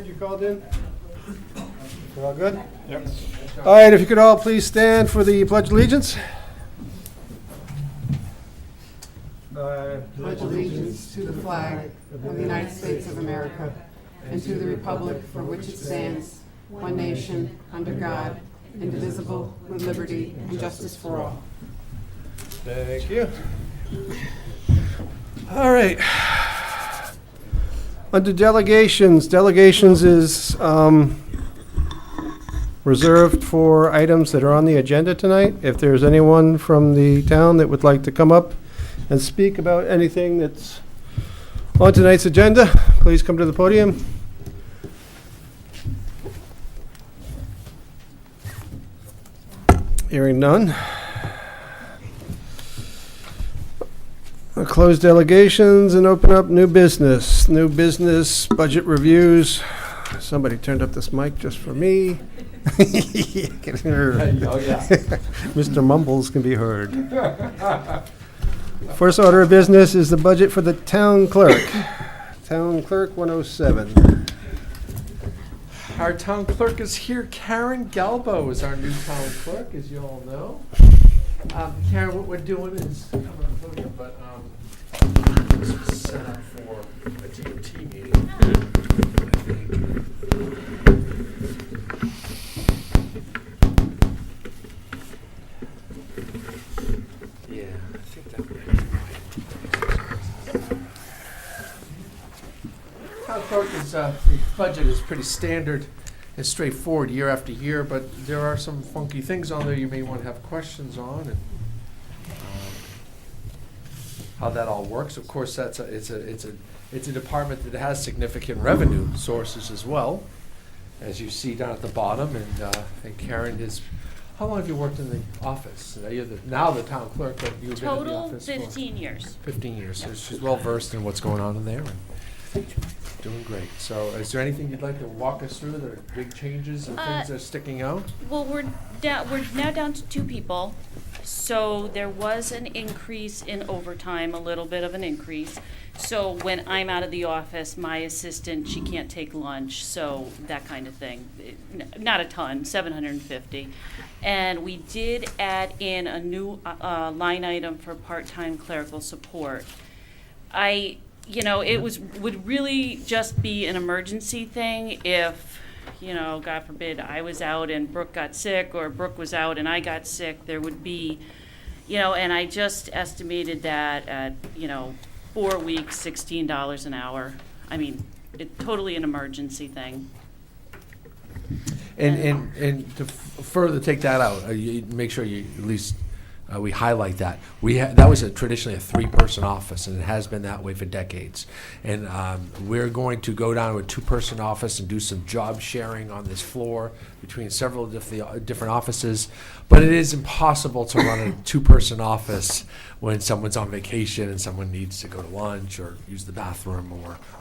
You called in? We're all good? Yep. All right, if you could all please stand for the Pledge of Allegiance. Pledge allegiance to the flag of the United States of America and to the republic for which it stands, one nation, under God, indivisible, with liberty and justice for all. Thank you. All right. Under delegations is reserved for items that are on the agenda tonight. If there's anyone from the town that would like to come up and speak about anything that's on tonight's agenda, please come to the podium. Hearing none. I'll close delegations and open up new business. New business, budget reviews. Somebody turned up this mic just for me. Can heard. Oh, yeah. Mr. Mumbles can be heard. First order of business is the budget for the town clerk. Town clerk 107. Our town clerk is here. Karen Galbo is our new town clerk, as you all know. Karen, what we're doing is, come on the podium, but this was set up for a DOT meeting. Yeah, I think that might be right. Town clerk is, the budget is pretty standard and straightforward year after year, but there are some funky things on there you may want to have questions on, and how that all works. Of course, it's a department that has significant revenue sources as well, as you see down at the bottom. And Karen is, how long have you worked in the office? You're now the town clerk, but you've been in the Total office 15 years. 15 years. So she's well versed in what's going on in there and doing great. So is there anything you'd like to walk us through that are big changes and things that are sticking out? Well, we're now down to 2 people. So there was an increase in overtime, a little bit of an increase. So when I'm out of the office, my assistant, she can't take lunch, so that kind of thing. Not a ton, 750. And we did add in a new line item for part-time clerical support. It would really just be an emergency thing if, God forbid, I was out and Brooke got sick, or Brooke was out and I got sick. There would be, and I just estimated that at, 4 weeks, $16 an hour. I mean, totally an emergency thing. And to further take that out, you make sure you at least we highlight that. That was traditionally a 3-person office, and it has been that way for decades. And we're going to go down to a 2-person office and do some job sharing on this floor between several different offices. But it is impossible to run a 2-person office when someone's on vacation and someone needs to go to lunch or use the bathroom,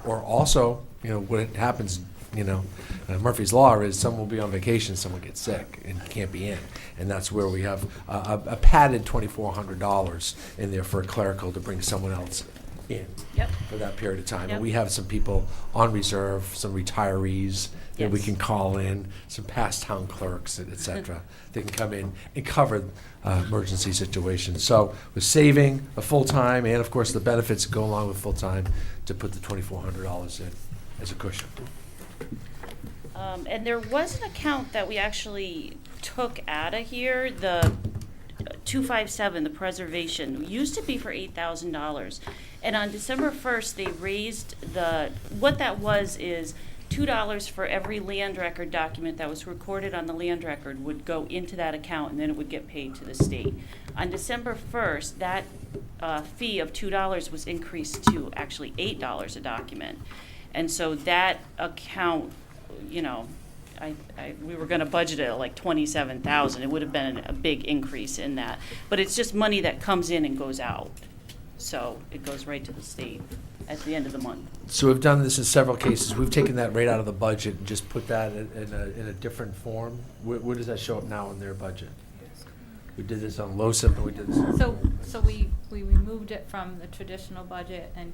or also, what happens. Murphy's Law is someone will be on vacation, someone gets sick and can't be in. And that's where we have a padded $2,400 in there for a clerical to bring someone else in for that period of time. Yep. And we have some people on reserve, some retirees that we can call in, some past town clerks, et cetera. They can come in and cover emergency situations. So we're saving a full-time and, of course, the benefits that go along with full-time to put the $2,400 in as a cushion. And there was an account that we actually took out of here, the 257, the preservation, used to be for $8,000. And on December 1st, they raised what that was is $2 for every land record document that was recorded on the land record would go into that account, and then it would get paid to the state. On December 1st, that fee of $2 was increased to actually $8 a document. And so that account, we were going to budget it at like $27,000. It would have been a big increase in that. But it's just money that comes in and goes out. So it goes right to the state at the end of the month. So we've done this in several cases. We've taken that right out of the budget and just put that in a different form. Where does that show up now in their budget? We did this on LoSiP and we did this. So we removed it from the traditional budget, and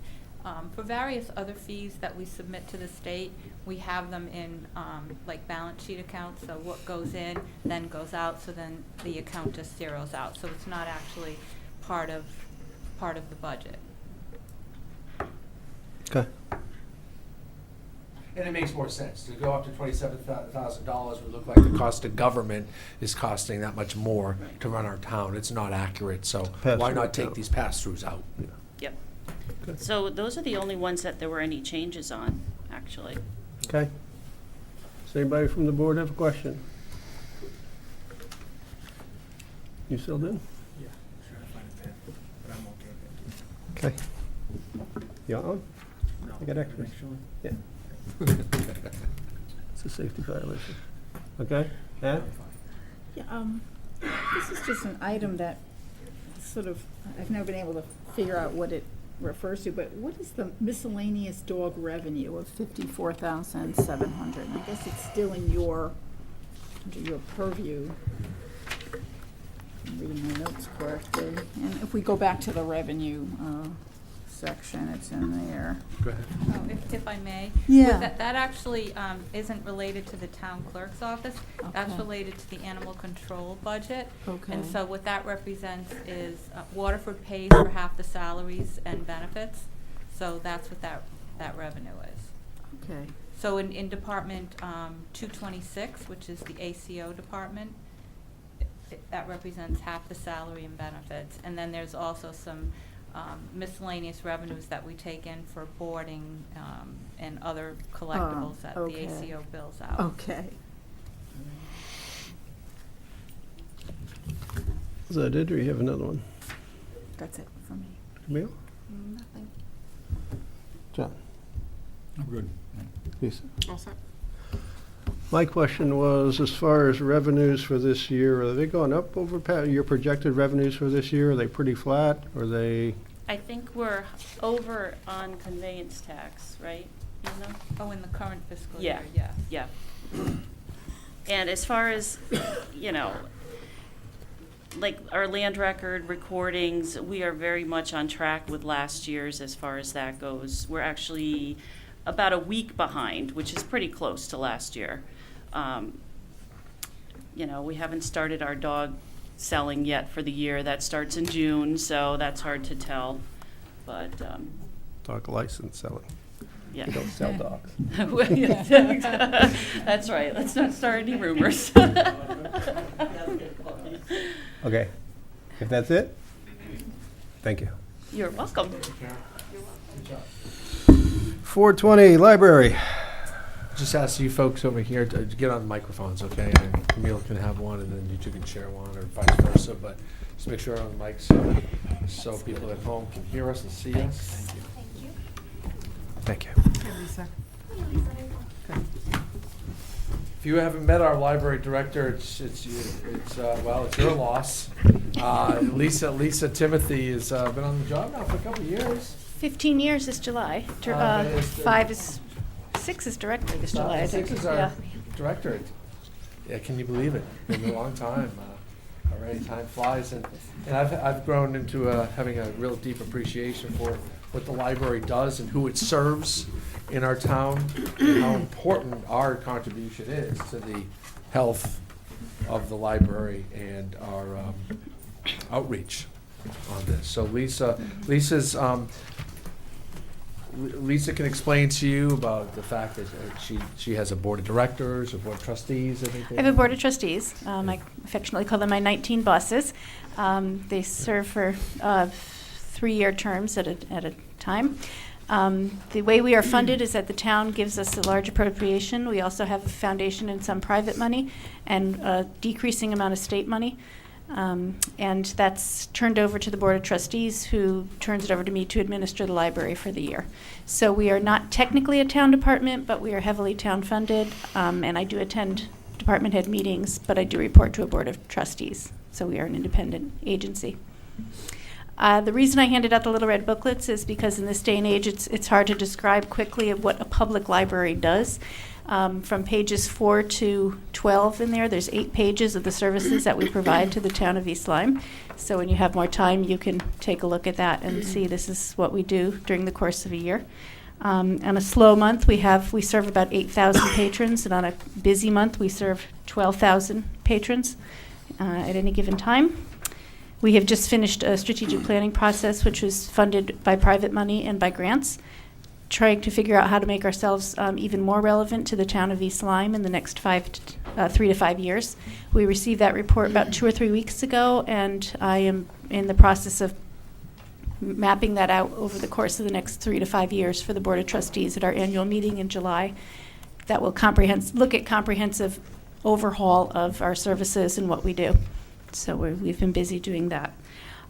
For various other fees that we submit to the state, we have them in like balance sheet accounts, so what goes in then goes out, so then the account just zeroes out. So it's not actually part of the budget. Okay. And it makes more sense. To go up to $27,000 would look like the cost of government is costing that much more to run our town. It's not accurate, so why Pass-through not take account. these pass-throughs out? Yep. Good. So those are the only ones that there were any changes on, actually. Okay. Does anybody from the board have a question? You filled in? Yeah, trying to find a pen, but I'm okay, thank you. Okay. You on? No, I got extras. make sure. Yeah. It's a safety violation. Okay? Ann? Yeah, this is just an item that sort of, I've never been able to figure out what it refers to, but what is the miscellaneous dog revenue of $54,700? I guess it's still in under your purview. I'm reading my notes correctly. And if we go back to the revenue section, it's in there. Go ahead. Oh, if I may? Yeah. Well, that actually isn't related to the town clerk's office. That's Okay. related to the animal control budget. Okay. And so what that represents is Waterford pays for half the salaries and benefits. So that's what that revenue is. Okay. So in Department 226, which is the ACO department, that represents half the salary and benefits. And then there's also some miscellaneous revenues that we take in for boarding and other collectibles that okay. the ACO bills out. Okay. Is that it, or you have another one? That's it for me. Camille? Nothing. John? I'm good. Lisa? All set. My question was, as far as revenues for this year, are they going up over your projected revenues for this year? Are they pretty flat? Are they, I think we're over on conveyance tax, right? You know? Oh, in the current fiscal Yeah. year, yes. Yeah. And as far as, like our land record recordings, we are very much on track with last year's as far as that goes. We're actually about a week behind, which is pretty close to last year. We haven't started our dog selling yet for the year. That starts in June, so that's hard to tell. But, dog license selling? yeah. You don't sell dogs. That's right. Let's not start any rumors. Okay. If that's it? Thank you. You're welcome. 420, library. Just ask you folks over here to get on the microphones, okay? And Camille can have one, and then you two can share one, or vice versa. But just make sure on the mics so people at home can hear us and see us. Thank you. Thank you. Hey, Lisa. If you haven't met our library director, it's your loss. Lisa Timothy has been on the job now for a couple of years. 15 years this July. But 6 is directly this July, I think. Six is our director. Yeah, can you believe it? It's been a long time already. Time flies, and I've grown into having a real deep appreciation for what the library does and who it serves in our town, and how important our contribution is to the health of the library and our outreach on this. So Lisa can explain to you about the fact that she has a board of directors, a board of trustees, I think. I have a board of trustees. I affectionately call them my 19 bosses. They serve for 3-year terms at a time. The way we are funded is that the town gives us a large appropriation. We also have a foundation and some private money and a decreasing amount of state money. And that's turned over to the Board of Trustees, who turns it over to me to administer the library for the year. So we are not technically a town department, but we are heavily town funded, and I do attend department head meetings, but I do report to a Board of Trustees. So we are an independent agency. The reason I handed out the little red booklets is because in this day and age, it's hard to describe quickly what a public library does. From pages 4 to 12 in there, there's 8 pages of the services that we provide to the town of East Lyme. So when you have more time, you can take a look at that and see this is what we do during the course of a year. On a slow month, we serve about 8,000 patrons, and on a busy month, we serve 12,000 patrons at any given time. We have just finished a strategic planning process, which was funded by private money and by grants, trying to figure out how to make ourselves even more relevant to the town of East Lyme in the next 3 to 5 years. We received that report about 2 or 3 weeks ago, and I am in the process of mapping that out over the course of the next 3 to 5 years for the Board of Trustees at our annual meeting in July. That will look at comprehensive overhaul of our services and what we do. So we've been busy doing that.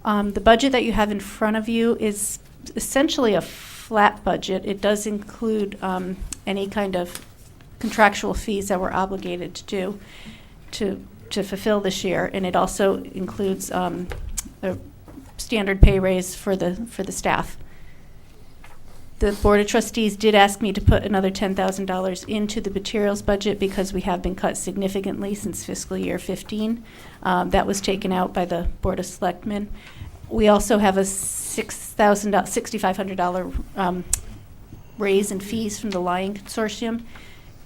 The budget that you have in front of you is essentially a flat budget. It does include any kind of contractual fees that we're obligated to do to fulfill this year, and it also includes a standard pay raise for the staff. The Board of Trustees did ask me to put another $10,000 into the materials budget because we have been cut significantly since fiscal year 15. That was taken out by the Board of Selectmen. We also have a $6,500 raise in fees from the Lyme Consortium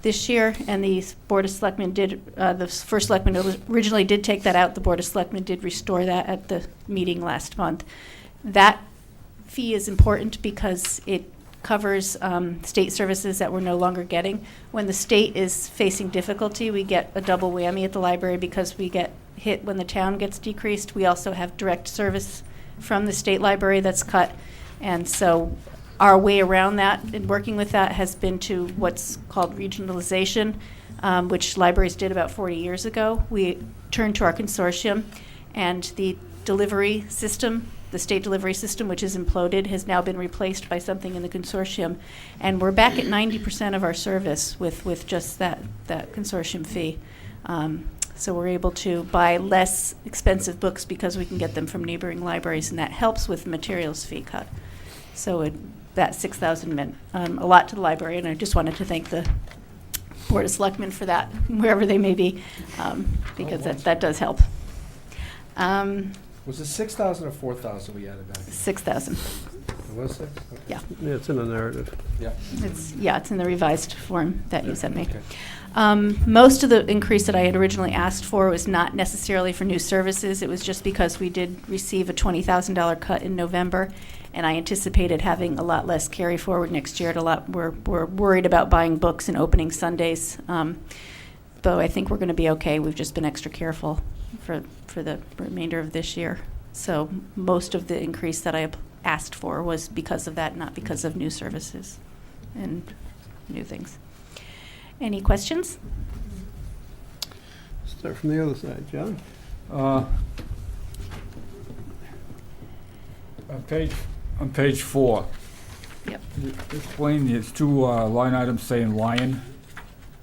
this year, and the Board of Selectmen the first selectman originally did take that out. The Board of Selectmen did restore that at the meeting last month. That fee is important because it covers state services that we're no longer getting. When the state is facing difficulty, we get a double whammy at the library because we get hit when the town gets decreased. We also have direct service from the state library that's cut, and so our way around that and working with that has been to what's called regionalization, which libraries did about 40 years ago. We turned to our consortium, and the delivery system, the state delivery system, which is imploded, has now been replaced by something in the consortium, and we're back at 90% of our service with just that consortium fee. So we're able to buy less expensive books because we can get them from neighboring libraries, and that helps with the materials fee cut. So that $6,000 meant a lot to the library, and I just wanted to thank the Board of Selectmen for that, wherever they may be, because that does help. Was it 6,000 or 4,000 we added back? 6,000. It was 6? Okay. Yeah. Yeah, it's in the narrative. Yeah. It's in the revised form that you sent me. Okay. Most of the increase that I had originally asked for was not necessarily for new services. It was just because we did receive a $20,000 cut in November, and I anticipated having a lot less carry forward next year. We're worried about buying books and opening Sundays, though I think we're going to be okay. We've just been extra careful for the remainder of this year. So most of the increase that I asked for was because of that, not because of new services and new things. Any questions? Start from the other side, John. On page 4. Yep. Explain, there's 2 line items saying Lion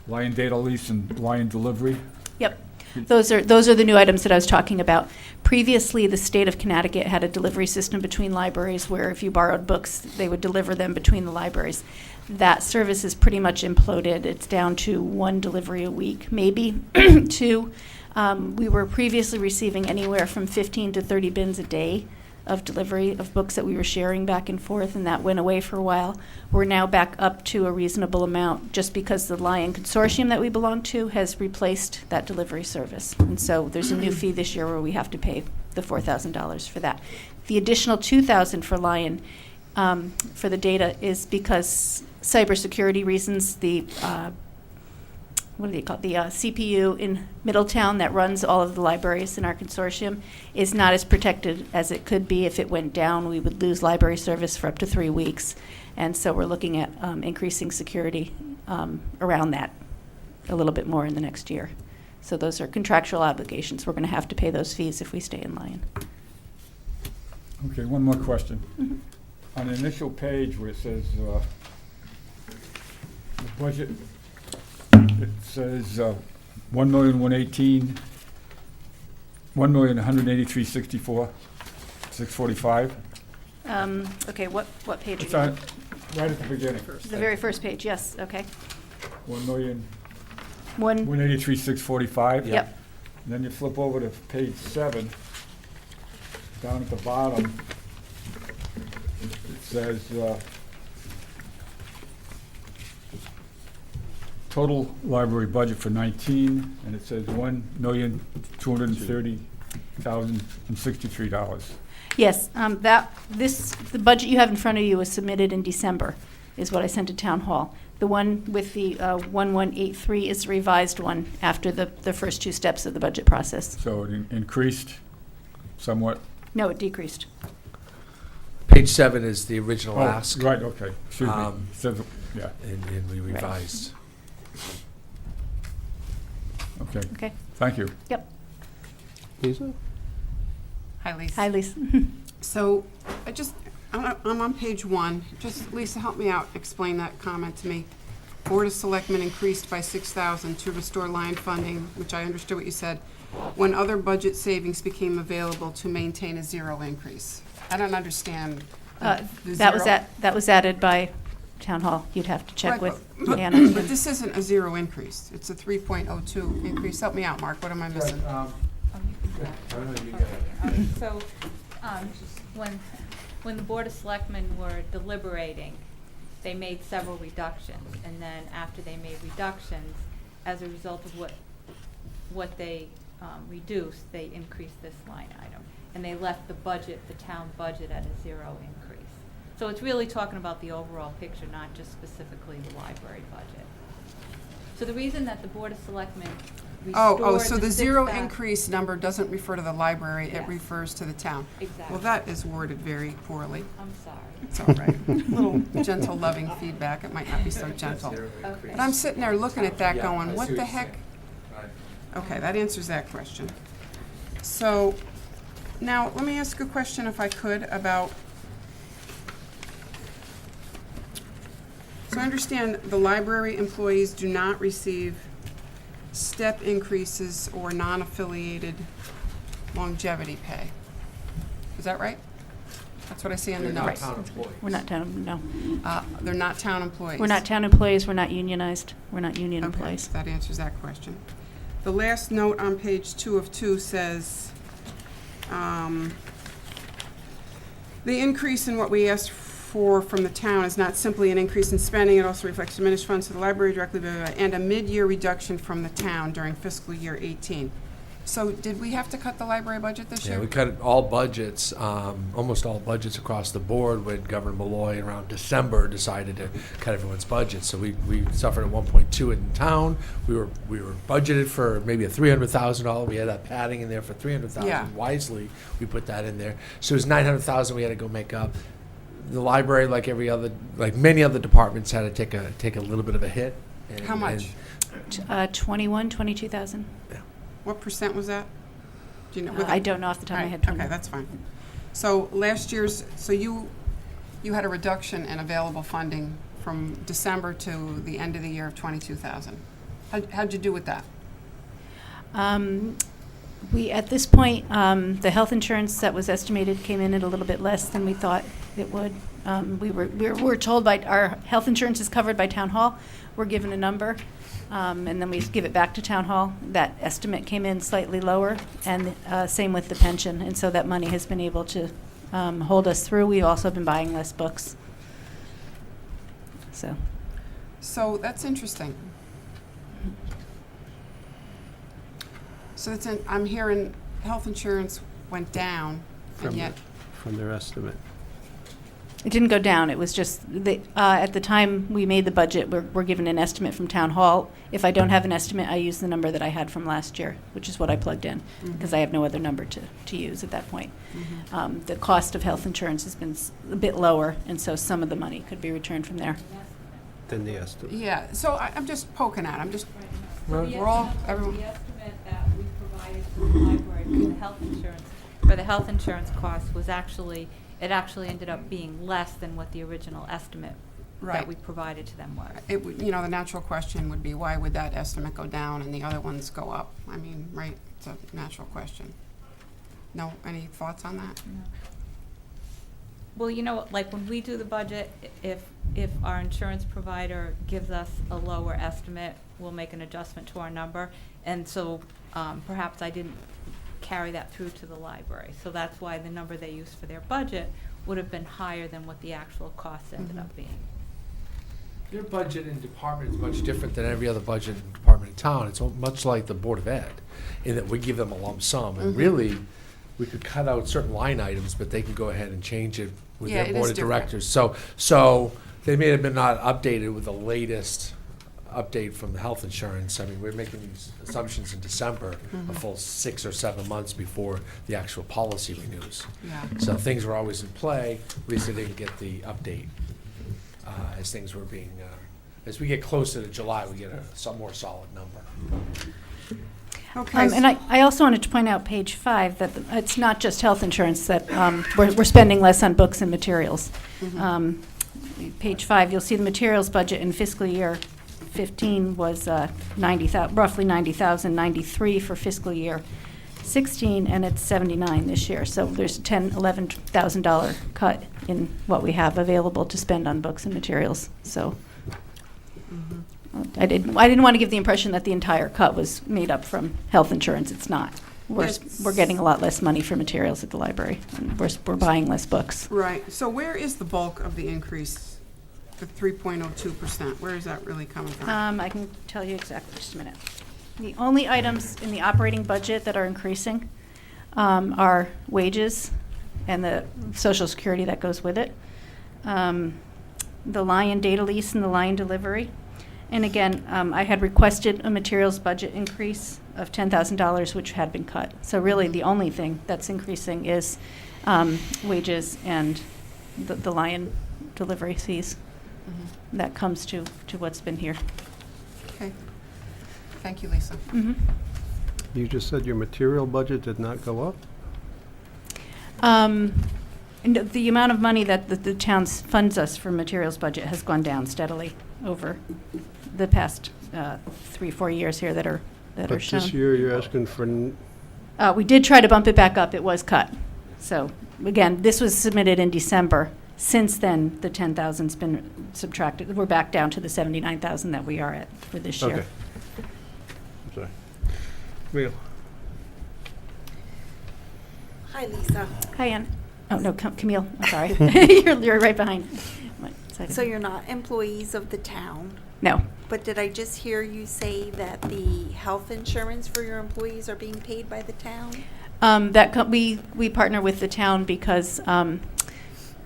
data lease and Lion delivery. Yep. Those are the new items that I was talking about. Previously, the state of Connecticut had a delivery system between libraries where if you borrowed books, they would deliver them between the libraries. That service is pretty much imploded. It's down to 1 delivery a week, maybe 2. We were previously receiving anywhere from 15 to 30 bins a day of delivery of books that we were sharing back and forth, and that went away for a while. We're now back up to a reasonable amount just because the Lion Consortium that we belong to has replaced that delivery service. And so there's a new fee this year where we have to pay the $4,000 for that. The additional $2,000 for Lion for the data is because cybersecurity reasons, the CPU in Middletown that runs all of the libraries in our consortium is not as protected as it could be. If it went down, we would lose library service for up to 3 weeks. And so we're looking at increasing security around that a little bit more in the next year. So those are contractual obligations. We're going to have to pay those fees if we stay in line. Okay, one more question. Mm-hmm. On the initial page where it says the budget, it says 1,118, 1,183,64, 645. Okay, what page? It's are on, you right at the beginning. The very first page, yes, okay. One, 183,645. yep, Then you flip over to page 7, down at the bottom, it says, total library budget for 19, and it says $1,230,063. yes, the budget you have in front of you was submitted in December, is what I sent to Town Hall. The one with the 1183 is the revised one after the first two steps of the budget process. So it increased somewhat. No, it decreased. Page 7 is the original Oh, ask, right, okay, excuse me. Um, Says- Yeah, and we revised. okay, Okay, thank you. yep. Lisa? Hi, Lisa. Hi, Lisa. So, I'm on page 1. Just, Lisa, help me out, explain that comment to me. Board of Selectmen increased by 6,000 to restore line funding, which I understood what you said, when other budget savings became available to maintain a zero increase. I don't understand the That was zero. that was added by Town Hall. You'd have to check Right, with but- Anna. But this isn't a zero increase. It's a 3.02 increase. Help me out, Mark. What am I missing? So, when the Board of Selectmen were deliberating, they made several reductions, and then after they made reductions, as a result of what they reduced, they increased this line item. And they left the budget, the town budget, at a zero increase. So it's really talking about the overall picture, not just specifically the library budget. So the reason that the Board of Selectmen Oh, restored so the zero 6,000 increase number doesn't refer to the library, it Yes. refers to the town. Exactly. Well, that is worded very poorly. I'm sorry. It's all right. Little gentle, loving feedback. It might not be so gentle. Okay. But I'm sitting there looking at that Yeah, going, I what see the you're heck? saying. Okay, that answers that question. So, now, let me ask a question if I could about, so I understand the library employees do not receive step increases or non-affiliated longevity pay. Is that right? That's what I see in the They're not notes. town employees. We're not town, no. They're not town employees. We're not town employees, we're not unionized, we're not union Okay, employees. that answers that question. The last note on page 2 of 2 says, the increase in what we asked for from the town is not simply an increase in spending, it also reflects diminished funds to the library directly, blah, blah, blah, and a mid-year reduction from the town during fiscal year 18. So did we have to cut the library budget this Yeah, year? we cut all budgets, almost all budgets across the board when Governor Malloy around December decided to cut everyone's budget. So we suffered at 1.2 in town. We were budgeted for maybe a $300,000. We had that padding in there for $300,000. Yeah. Wisely, we put that in there. So it was $900,000 we had to go make up. The library, like many other departments, had to take a little bit of a hit. And- How much? 22,000. What percent was that? Do you know? I don't know off the top of my head. Okay, that's fine. So last year's, so you had a reduction in available funding from December to the end of the year of 22,000. How'd you do with that? We, at this point, the health insurance that was estimated came in at a little bit less than we thought it would. We were told by, our health insurance is covered by Town Hall. We're given a number, and then we give it back to Town Hall. That estimate came in slightly lower, and same with the pension. And so that money has been able to hold us through. We've also been buying less books. So that's interesting. So I'm hearing health insurance went down, and yet, From their estimate. It didn't go down. It was just, at the time we made the budget, we're given an estimate from Town Hall. If I don't have an estimate, I use the number that I had from last year, which is what I plugged in, because I have no other number to use at that point. The cost of health insurance has been a bit lower, and so some of the money could be returned from there. Than the estimate. yeah, so I'm just poking at it. I'm just, So the we're all, estimate- everyone. The estimate that we provided to the library for the health insurance cost was actually, it actually ended up being less than what the original estimate Right. that we provided to them was. It would, the natural question would be, why would that estimate go down and the other ones go up? I mean, right, it's a natural question. No, any thoughts on that? Well, you know, like when we do the budget, if our insurance provider gives us a lower estimate, we'll make an adjustment to our number. And so perhaps I didn't carry that through to the library. So that's why the number they used for their budget would have been higher than what the actual costs ended up being. Their budget and department is much different than every other budget and department in town. It's much like the Board of Ed, in that we give them a lump sum. And really, we could cut out certain line items, but they can go ahead and change it with Yeah, their it board is of different. directors. So they may have been not updated with the latest update from the health insurance. I mean, we're making these assumptions in December, a full 6 or 7 months before the actual policy renews. Yeah. So things were always in play. We just didn't get the update as things were being. As we get closer to July, we get some more solid number. Okay. And I also wanted to point out page 5 that it's not just health insurance that we're spending less on books and materials. Page 5, you'll see the materials budget in fiscal year 15 was roughly 90,000, 93 for fiscal year 16, and it's 79 this year. So there's a $11,000 cut in what we have available to spend on books and materials. So I didn't want to give the impression that the entire cut was made up from health insurance. It's not. We're getting a lot less money for materials at the library, and we're buying less books. Right. So where is the bulk of the increase, the 3.02%? Where is that really coming from? I can tell you exactly, just a minute. The only items in the operating budget that are increasing are wages and the Social Security that goes with it, the Lion data lease and the Lion delivery. And again, I had requested a materials budget increase of $10,000, which had been cut. So really, the only thing that's increasing is wages and the Lion delivery fees. That comes to what's been here. Okay. Thank you, Lisa. You just said your material budget did not go up? And the amount of money that the town funds us for materials budget has gone down steadily over the past 3-4 years here that are But shown. this year, you're asking for, We did try to bump it back up. It was cut. So again, this was submitted in December. Since then, the 10,000's been subtracted. We're back down to the 79,000 that we are at for this year. okay. I'm sorry. Camille? Hi, Lisa. Hi, Ann. Oh, no, Camille, I'm sorry. You're right behind. One second. So you're not employees of the town, No. but did I just hear you say that the health insurance for your employees are being paid by the town? We partner with the town because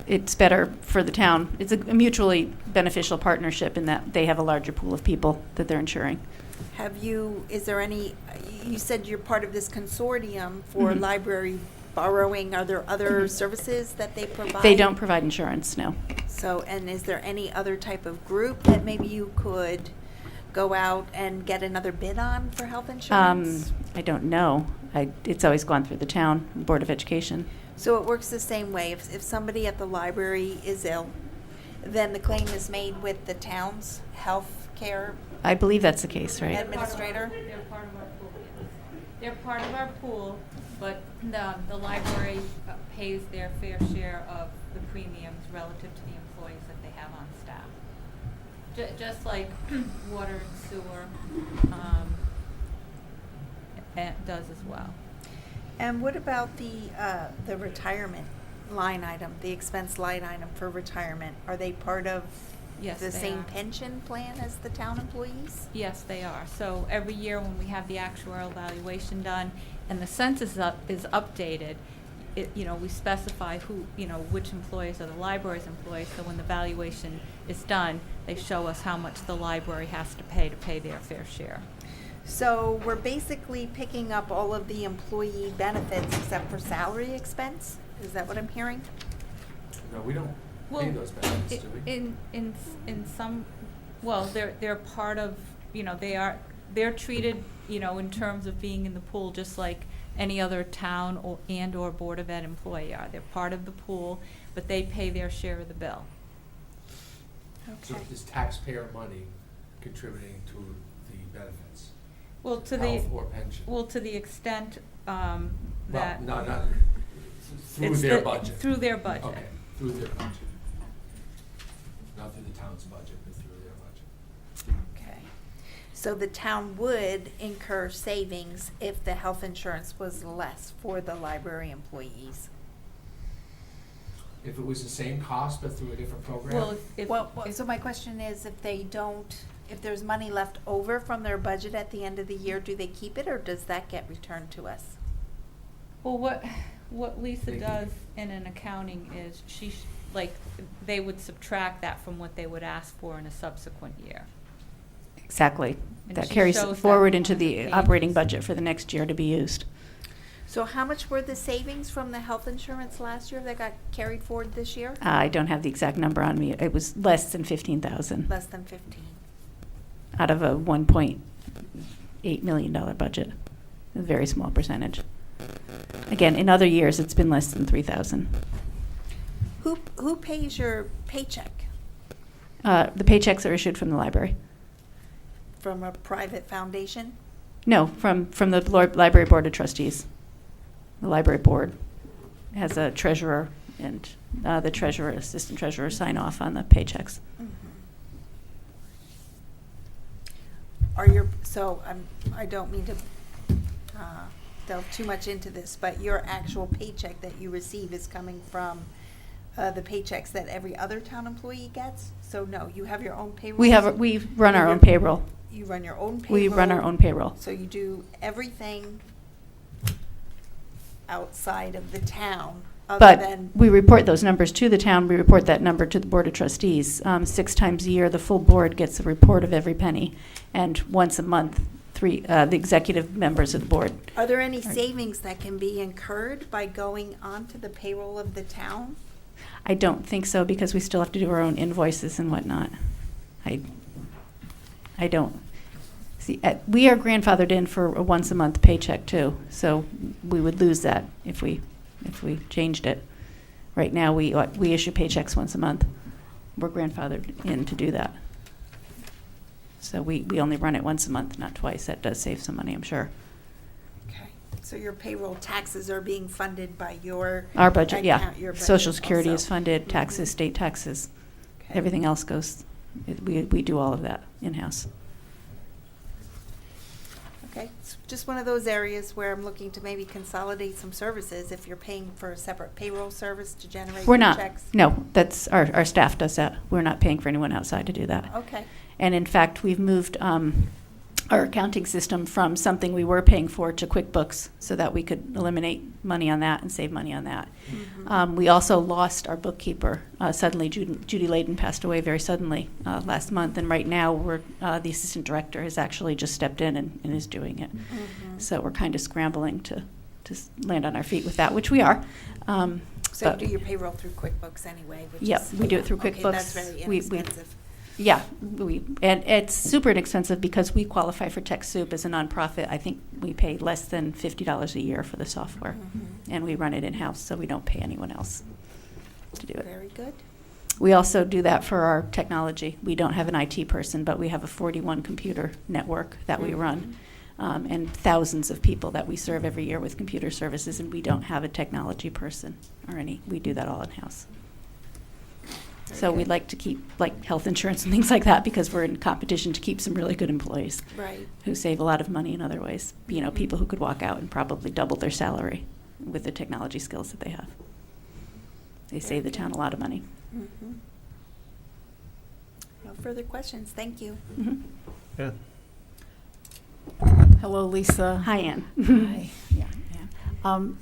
it's better for the town. It's a mutually beneficial partnership in that they have a larger pool of people that they're insuring. Is there any, you said you're part of this consortium for Mhm. library borrowing. Are there other services that they provide? They don't provide insurance, no. So, and is there any other type of group that maybe you could go out and get another bid on for health insurance? I don't know. It's always gone through the town, Board of Education. So it works the same way. If somebody at the library is ill, then the claim is made with the town's health care I believe that's the case, right? administrator? They're part of our pool, yes. They're part of our pool, but the library pays their fair share of the premiums relative to the employees that they have on staff. Just like water and sewer does as well. And what about the retirement line item, the expense line item for retirement? Are they part of Yes, the they same are. pension plan as the town employees? Yes, they are. So every year when we have the actuarial evaluation done and the census is updated, we specify which employees are the library's employees. So when the valuation is done, they show us how much the library has to pay their fair share. So we're basically picking up all of the employee benefits except for salary expense? Is that what I'm hearing? No, we don't Well, pay those benefits, do we? In some, well, they're part of, they're treated, in terms of being in the pool just like any other town or Board of Ed employee are. They're part of the pool, but they pay their share of the bill. So Okay. is taxpayer money contributing to the benefits? Well, to Health or pension? Well, to the extent Well, that. not through it's their the- budget. Through their budget. Okay. through their budget. Not through the town's budget, but through their budget. Okay. So the town would incur savings if the health insurance was less for the library employees. If it was the same cost but through a different program? Well, if, So my question is, if there's money left over from their budget at the end of the year, do they keep it, or does that get returned to us? well, what Lisa does in an accounting is they would subtract that from what they would ask for in a subsequent year. Exactly. And That she carries shows that forward on into the the pages. operating budget for the next year to be used. So how much were the savings from the health insurance last year that got carried forward this year? I don't have the exact number on me. It was less than 15,000 Less than 15. out of a $1.8 million budget. A very small percentage. Again, in other years, it's been less than 3,000. Who pays your paycheck? The paychecks are issued from the library. From a private foundation? No, from the library board of trustees. The library board has a treasurer, and the treasurer, assistant treasurer sign off on the paychecks. I don't mean to delve too much into this, but your actual paycheck that you receive is coming from the paychecks that every other town employee gets? So no, you have your own payroll? We run our own payroll. You run your own payroll? We run our own payroll. So you do everything outside of the town, other But than... we report those numbers to the town. We report that number to the Board of Trustees. 6 times a year, the full board gets a report of every penny. And once a month, the executive members of the board. Are there any savings that can be incurred by going onto the payroll of the town? I don't think so, because we still have to do our own invoices and whatnot. I don't. See, we are grandfathered in for a once-a-month paycheck, too. So we would lose that if we changed it. Right now, we issue paychecks once a month. We're grandfathered in to do that. So we only run it once a month, not twice. That does save some money, I'm sure. Okay, so your payroll taxes are being funded by your... Our budget, yeah. account, your budget Social Security is also. funded, taxes, Mhm. state taxes. Okay. Everything else goes, we do all of that in-house. Okay, it's just one of those areas where I'm looking to maybe consolidate some services if you're paying for a separate payroll service to generate We're your not, checks. no, that's, our staff does that. We're not paying for anyone outside to do that. Okay, And in fact, we've moved our accounting system from something we were paying for to QuickBooks so that we could eliminate money on that and save money on that. Mhm. We also lost our bookkeeper. Suddenly, Judy Layden passed away very suddenly last month, and right now the assistant director has actually just stepped in and is doing it. Mhm. So we're kind of scrambling to land on our feet with that, which we are. So you but- do your payroll through QuickBooks anyway, which Yep, is... we do it through Okay, QuickBooks. that's very We- inexpensive. Yeah, and it's super inexpensive because we qualify for TechSoup as a nonprofit. I think we pay less than $50 a year for the software, Mhm. and we run it in-house, so we don't pay anyone else to do it. Very good. We also do that for our technology. We don't have an IT person, but we have a 41 computer network that we run, and thousands of people that we serve every year with computer services, and we don't have a technology person or any. We do that all in-house. So Very we'd good. like to keep, like, health insurance and things like that, because we're in competition to keep some really good employees Right. who save a lot of money in other ways. You know, people who could walk out and probably double their salary with the technology skills that they have. They Very save the good. town a lot of money. Mhm. No further questions. Thank you. Mhm. Yeah. Hello, Lisa. Hi, Ann. Hi. Yeah, Ann.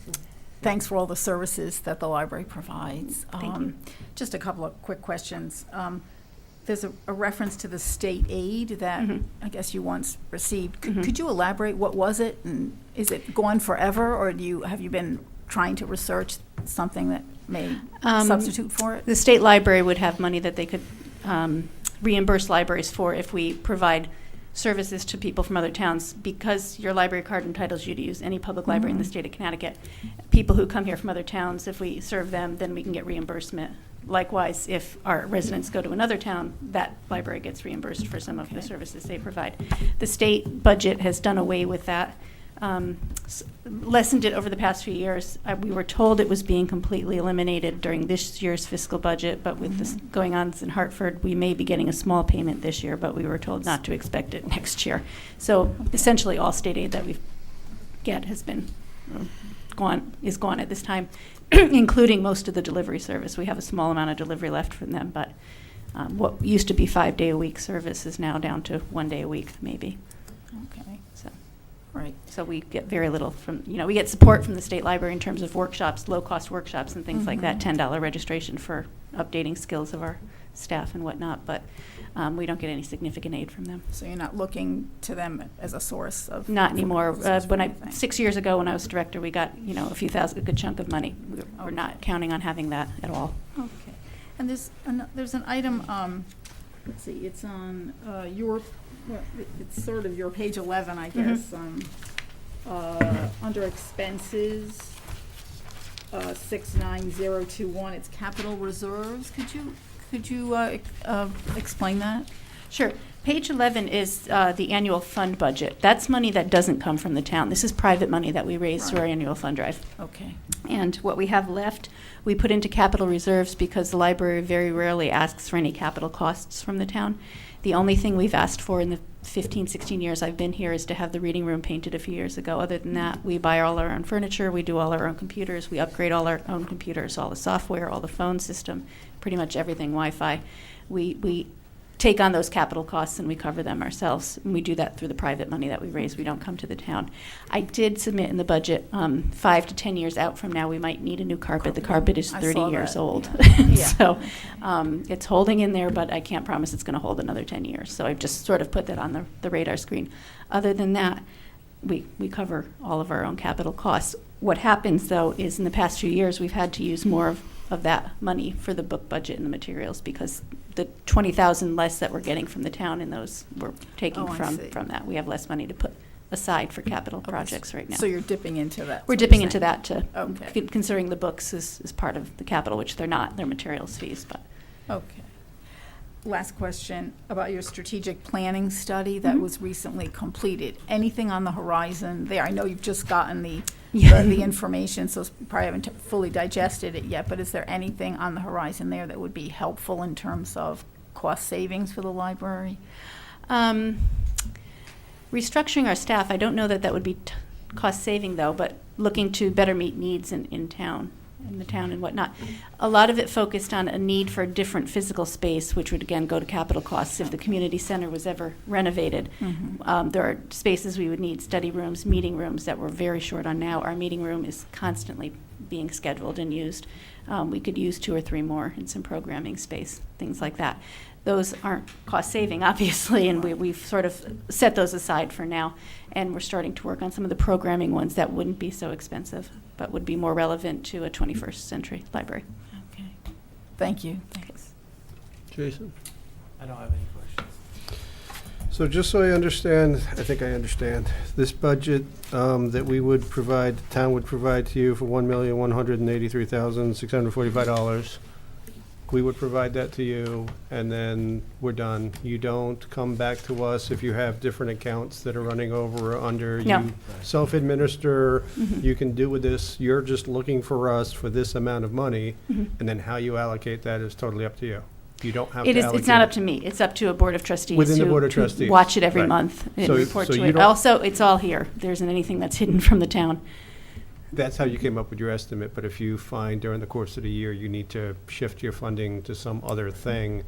Thanks for all the services that the library provides. Thank you. Just a couple of quick questions. There's a reference to the state aid that Mhm. I guess you once received. Mhm. Could you elaborate? What was it? And is it gone forever, or have you been trying to research something that may substitute for it? The state library would have money that they could reimburse libraries for if we provide services to people from other towns. Because your library card entitles you to use any public library in the Mhm. state of Connecticut, people who come here from other towns, if we serve them, then we can get reimbursement. Likewise, if our residents go to another town, that library gets reimbursed for some of the Okay. services they provide. The state budget has done away with that lessened it over the past few years. We were told it was being completely eliminated during this year's fiscal budget, but with this going on in Hartford, we may be getting a small payment this year, but we were told not to expect it next year. So essentially, all state aid that we get has been is gone at this time, including most of the delivery service. We have a small amount of delivery left from them, but what used to be 5-day-a-week service is now down to 1 day a week, maybe. Okay, So. right. So we get very little from, we get support from the state library in terms of workshops, low-cost workshops and things like that, $10 registration for updating skills of our staff and whatnot, but we don't get any significant aid from them. So you're not looking to them as a source of? Not anymore. source for anything. 6 years ago when I was director, we got, a few thousand, a good chunk of money. We're not counting on having that at all. Okay. And there's an item, let's see, it's on it's sort of your page 11, I guess, under expenses, 69021, it's capital reserves. Could you explain that? Sure. Page 11 is the annual fund budget. That's money that doesn't come from the town. This is private money that we raise through our annual fund drive. Okay. And what we have left, we put into capital reserves because the library very rarely asks for any capital costs from the town. The only thing we've asked for in the 15, 16 years I've been here is to have the reading room painted a few years ago. Other than that, we buy all our own furniture, we do all our own computers, we upgrade all our own computers, all the software, all the phone system, pretty much everything Wi-Fi. We take on those capital costs and we cover them ourselves. And we do that through the private money that we raise. We don't come to the town. I did submit in the budget 5 to 10 years out from now we might need a new carpet. The carpet is I 30 saw years that, old. yeah. So it's holding in there, but I can't promise it's going to hold another 10 years. So I've just sort of put that on the radar screen. Other than that, we cover all of our own capital costs. What happens, though, is in the past few years we've had to use more of that money for the book budget and the materials because the $20,000 less that we're getting from the town in those we're taking from that. We have less money to put aside for capital projects right now. So you're dipping into that? We're dipping into that to Okay. considering the books is part of the capital, which they're not. They're materials fees, but. Okay. Last question about your strategic planning study that was recently completed. Anything on the horizon there? I know you've just gotten the information, so you probably haven't fully digested it yet, but is there anything on the horizon there that would be helpful in terms of cost savings for the library? Restructuring our staff, I don't know that would be cost saving though, but looking to better meet needs in the town and whatnot. A lot of it focused on a need for a different physical space, which would again go to capital costs if the community center was ever renovated. There are spaces we would need, study rooms, meeting rooms that we're very short on now. Our meeting room is constantly being scheduled and used. We could use 2 or 3 more in some programming space, things like that. Those aren't cost saving, obviously, and we've sort of set those aside for now. And we're starting to work on some of the programming ones that wouldn't be so expensive, but would be more relevant to a 21st century library. Okay. Thank you. Thanks. Jason? I don't have any questions. So just so I understand, I think I understand, this budget that we would provide, the town would provide to you for $1,183,645, we would provide that to you, and then we're done. You don't come back to us if you have different accounts that are running over or under. No. You self-administer, you can do with this. You're just looking for us for this amount of money, and then how you allocate that is totally up to you. You don't have to allocate. It's not up to me. It's up to a board of trustees. Within the who- board of who trustees. Watch it every Right. month and So- report so to you it. don't- Also, it's all here. There isn't anything that's hidden from the town. That's how you came up with your estimate, but if you find during the course of the year you need to shift your funding to some other thing,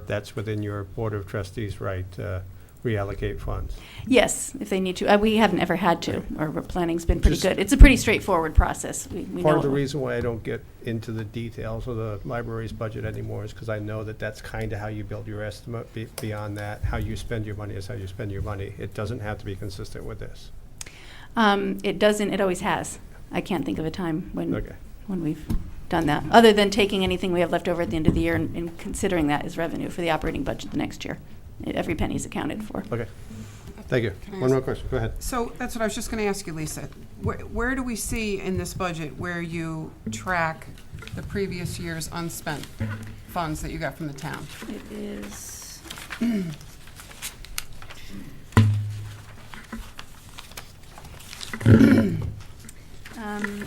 that's within your Board of Trustees' right to reallocate funds. Yes, if they need to. We haven't ever had to. Our planning's been pretty Just- good. It's a pretty straightforward process. We Part of know the it. reason why I don't get into the details of the library's budget anymore is because I know that that's kind of how you build your estimate. Beyond that, how you spend your money is how you spend your money. It doesn't have to be consistent with this. It doesn't, it always has. I can't think of a time Okay. when we've done that, other than taking anything we have left over at the end of the year and considering that as revenue for the operating budget the next year. Every penny's accounted for. Okay. Thank you. Can I One ask- more question. Go ahead. So that's what I was just going to ask you, Lisa. Where do we see in this budget where you track the previous year's unspent funds that you got from the town? It is.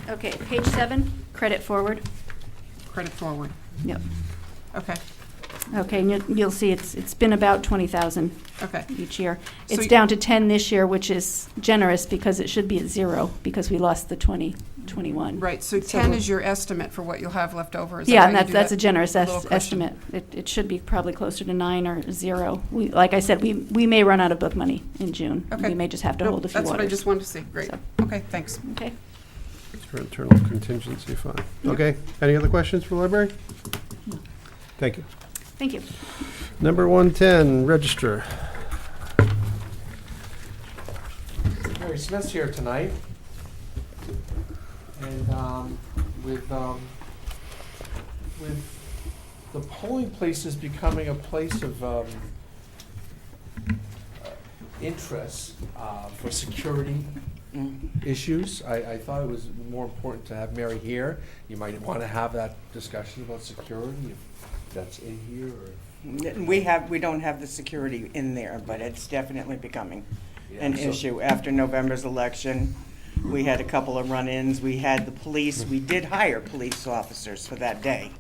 Okay, page 7, credit forward. Credit forward. Yep. Okay, Okay, and you'll see it's been about 20,000 okay. each year. So It's y- down to 10 this year, which is generous because it should be at 0 because we lost the 2021. Right, so 10 is your estimate for what you'll have left over, is that Yeah, how and you do that's a that? generous Little cushion. estimate. It should be probably closer to 9 or 0. Like I said, we may run out of book money in June. Okay. We may just have to Nope, hold a few That's what I waters. just wanted to see, great. So. Okay, thanks. Okay. It's for internal contingency fund. Okay, any other questions for the library? Thank you. Thank you. Number 110, register. Mary Smith's here tonight. And with the polling places becoming a place of interest for security issues, I thought it was more important to have Mary here. You might want to have that discussion about security, if that's in here, or... We don't have the security in there, but it's definitely becoming an Yeah, so- issue. After November's election, we had a couple of run-ins. We had the police, we did hire police officers for that day.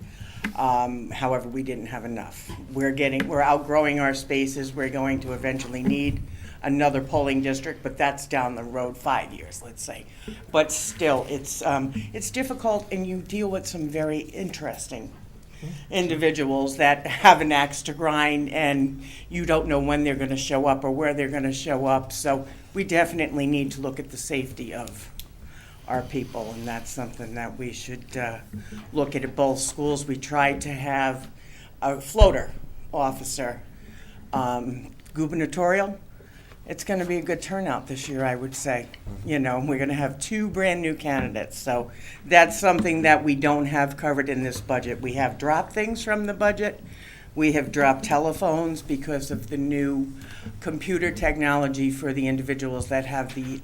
However, we didn't have enough. We're outgrowing our spaces. We're going to eventually need another polling district, but that's down the road 5 years, let's say. But still, it's difficult, and you deal with some very interesting individuals that have an axe to grind, and you don't know when they're going to show up or where they're going to show up. So we definitely need to look at the safety of our people, and that's something that we should look at both schools. We tried to have a floater officer, gubernatorial. It's going to be a good turnout this year, I would say. You know, we're going to have 2 brand-new candidates, so that's something that we don't have covered in this budget. We have dropped things from the budget. We have dropped telephones because of the new computer technology for the individuals that have the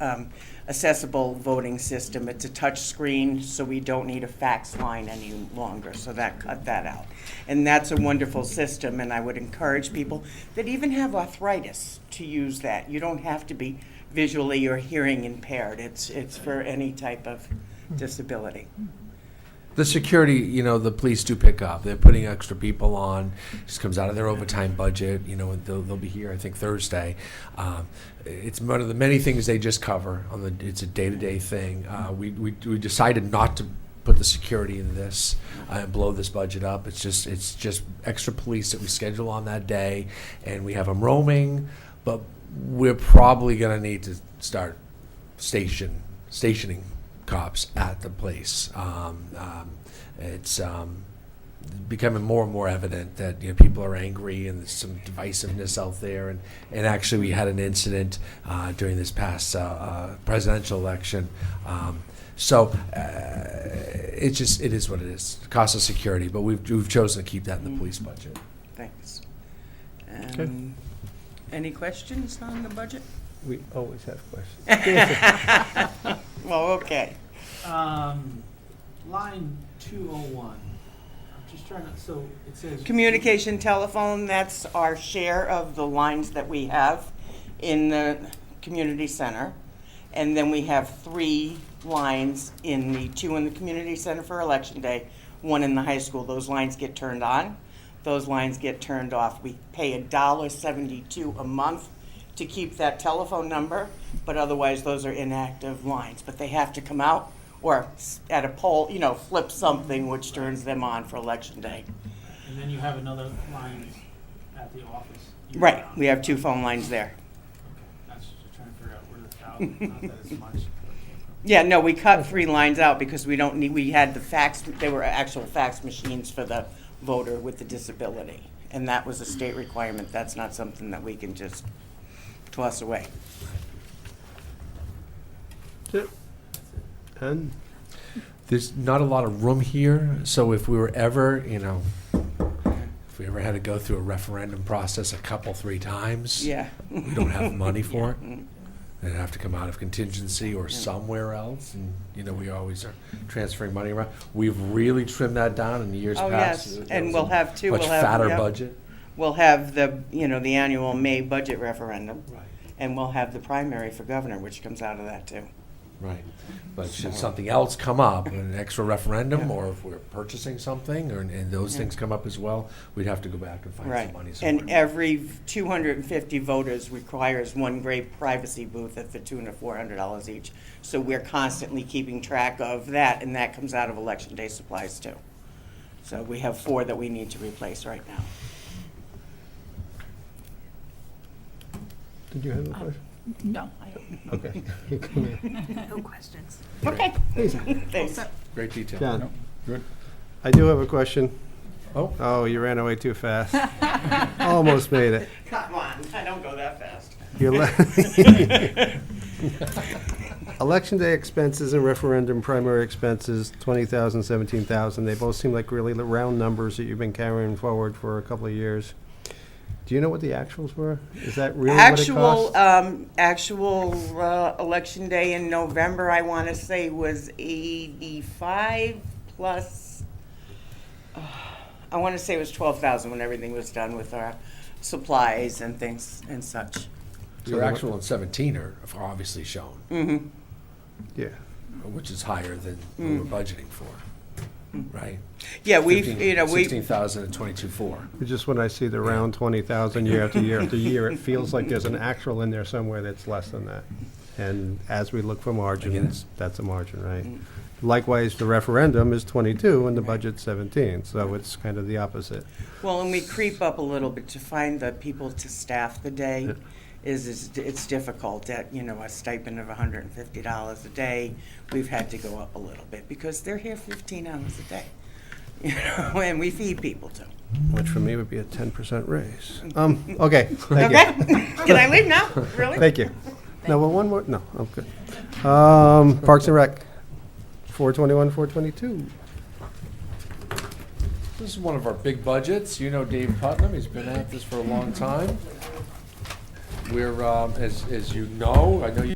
accessible voting system. It's a touch screen, so we don't need a fax line any longer, so that cut that out. And that's a wonderful system, and I would encourage people that even have arthritis to use that. You don't have to be visually or hearing impaired. It's for any type of disability. The security, the police do pick up. They're putting extra people on. This comes out of their overtime budget. And they'll be here, I think, Thursday. It's one of the many things they just cover. It's a day-to-day thing. We decided not to put the security in this and blow this budget up. It's just extra police that we schedule on that day, and we have them roaming. But we're probably going to need to start stationing cops at the place. It's becoming more and more evident that people are angry and there's some divisiveness out there. And actually, we had an incident during this past presidential election. So it is what it is. Cost of security, but we've chosen to keep that in the police budget. Thanks. Okay. Any questions on the budget? We always have questions. Well, okay. Line 201. I'm just trying to, so it says. Communication telephone, that's our share of the lines that we have in the community center. And then we have 3 lines 2 in the community center for election day, 1 in the high school. Those lines get turned on, those lines get turned off. We pay $1.72 a month to keep that telephone number, but otherwise those are inactive lines. But they have to come out or at a poll, flip something which turns them on for election day. And then you have another line at the office. Right, we have 2 phone lines there. Okay, that's just trying to figure out where the 1,000, not that it's much, where it came from. Yeah, no, we cut 3 lines out because we had the fax, they were actual fax machines for the voter with the disability. And that was a state requirement. That's not something that we can just toss away. That's it. And There's not a lot of room here, so if we were ever, if we ever had to go through a referendum process 3 times, Yeah. we don't have money for it. Mm. It'd have to come out of contingency or somewhere else, and we always are transferring money around. We've really trimmed that down in the years Oh, past. yes, It and was we'll a have 2. much We'll have, fatter yep. budget. We'll have the annual May budget referendum, Right. and we'll have the primary for governor, which comes out of that too. Right. But should something else come up, an extra referendum, or if we're purchasing something, and those things come up as well, we'd have to go back and find Right. some money somewhere. And every 250 voters requires one great privacy booth at the tune of $400 each. So we're constantly keeping track of that, and that comes out of election day supplies too. So we have 4 that we need to replace right now. Did you have a question? No, I don't. Okay. No questions. Okay. Thanks. Great detail. John, Good. I do have a question. Oh, Oh, you ran away too fast. Almost made it. Come on, I don't go that fast. Your Election day expenses and referendum primary expenses, 20,000, 17,000. They both seem like really round numbers that you've been carrying forward for a couple of years. Do you know what the actuals were? Is that really what it cost? Actual election day in November, I want to say was 85 plus, I want to say it was 12,000 when everything was done with our supplies and things and such. your actual and 17 are obviously shown, Mm-hmm. Yeah. which is higher than what we're budgeting for, right? Yeah, we've, 16,000 and 22,400. Just when I see the round 20,000 year after year after year, it feels like there's an actual in there somewhere that's less than that. And as we look for margins, that's a margin, right? Likewise, the referendum is 22 and the budget's 17, so it's kind of the opposite. well, and we creep up a little bit to find the people to staff the day. It's difficult at, a stipend of $150 a day. We've had to go up a little bit because they're here 15 hours a day. And we feed people too. Which for me would be a 10% raise. Okay, thank Okay? you. Can I leave now? Really? Thank you. No, well, one more, no, I'm good. Parks and Rec, 421, 422. This is one of our big budgets. You know Dave Putnam, he's been at this for a long time. We're, as you know, I know you